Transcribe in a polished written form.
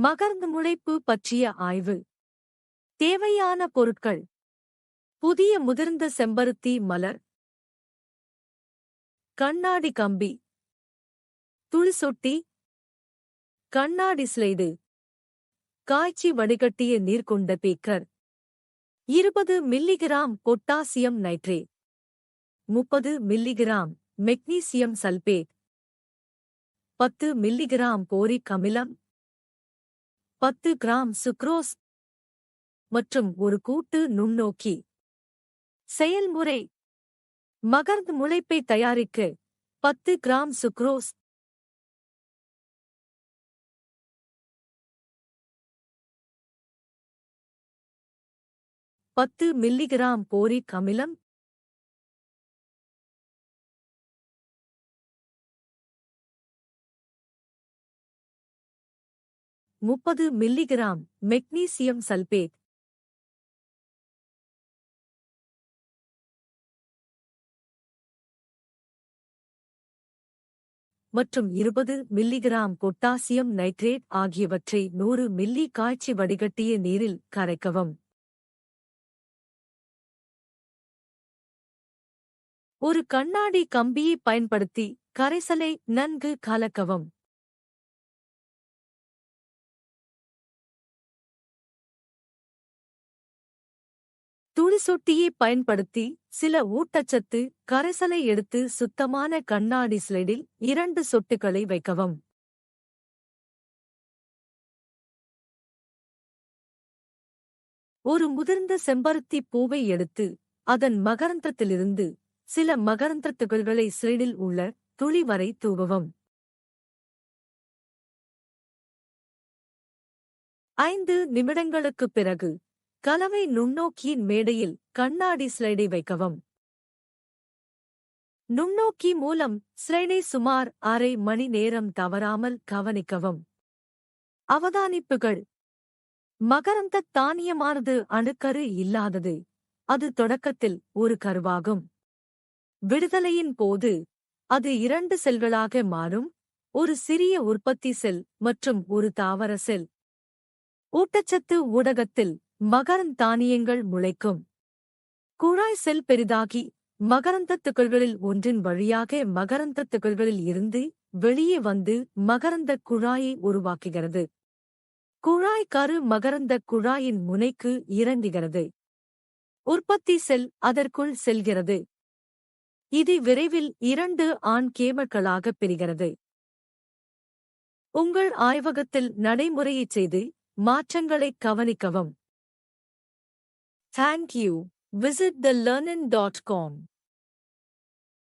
மகரந்த முளைப்பு பற்றிய ஆய்வு. தேவையான பொருட்கள்: புதிய முதிர்ந்த செம்பருத்தி மலர், கண்ணாடி கம்பி, துளிசொட்டி, கண்ணாடி ஸ்லைடு, காய்ச்சி வடிகட்டிய நீர் கொண்ட Baker, 20 milligram potassium nitrate, 30 milligram magnesium sulphate, 10 milligram boric அமிலம், 10 கிராம் சுக்ரோஸ் மற்றும் ஒரு கூட்டு நுண்ணோக்கி. செயல்முறை: மகரந்த முளைப்பை தயாரிக்க 10 கிராம் சுக்ரோஸ், 10 மில்லிகிராம் போரிக் அமிலம், முப்பது மில்லிகிராம் மெக்னீசியம் சல்பேட், மற்றும் 20 மில்லிகிராம் பொட்டாசியம் நைட்ரேட் ஆகியவற்றை 100 மில்லி காய்ச்சி வடிகட்டிய நீரில் கரைக்கவும். ஒரு கண்ணாடி கம்பியை பயன்படுத்தி கரைசலை நன்கு கலக்கவும். துளிசொட்டியை பயன்படுத்தி சில ஊட்டச்சத்து கரைசலை எடுத்து சுத்தமான கண்ணாடி ஸ்லைடில் 2 சொட்டுகளை வைக்கவும். ஒரு முதிர்ந்த செம்பருத்தி பூவை எடுத்து அதன் மகரந்தத்திலிருந்து சில மகரந்தத் துகள்களை ஸ்லைடில் உள்ள துளி வரை தூவவும். 5 நிமிடங்களுக்குப் பிறகு கலவை நுண்ணோக்கியின் மேடையில் கண்ணாடி ஸ்லைடை வைக்கவும். நுண்ணோக்கி மூலம் ஸ்லைடை சுமார் அரை மணி நேரம் தவறாமல் கவனிக்கவும். அவதானிப்புகள்: மகரந்தத் தானியமானது அணுக்கரு இல்லாதது. அது தொடக்கத்தில் ஒரு கருவாகும். விடுதலையின் போது அது 2 செல்களாக மாறும், ஒரு சிறிய உற்பத்தி செல் மற்றும் ஒரு தாவர செல். ஊட்டச்சத்து ஊடகத்தில் மகரந்த தானியங்கள் முளைக்கும். குழாய் செல் பெரிதாகி மகரந்தத் துகள்களில் ஒன்றின் வழியாக மகரந்தத் துகள்களில் இருந்து வெளியே வந்து மகரந்தக் குழாயை உருவாக்குகிறது. குழாய் கரு மகரந்தக் குழாயின் முனைக்கு இறங்குகிறது. உற்பத்தி செல் அதற்குள் செல்கிறது. இது விரைவில் 2 ஆண் கேமர்களாகப் பிரிகிறது. உங்கள் ஆய்வகத்தில் நடைமுறையைச் செய்து மாற்றங்களைக் கவனிக்கவும். Thank you. Visit thelearnin.com.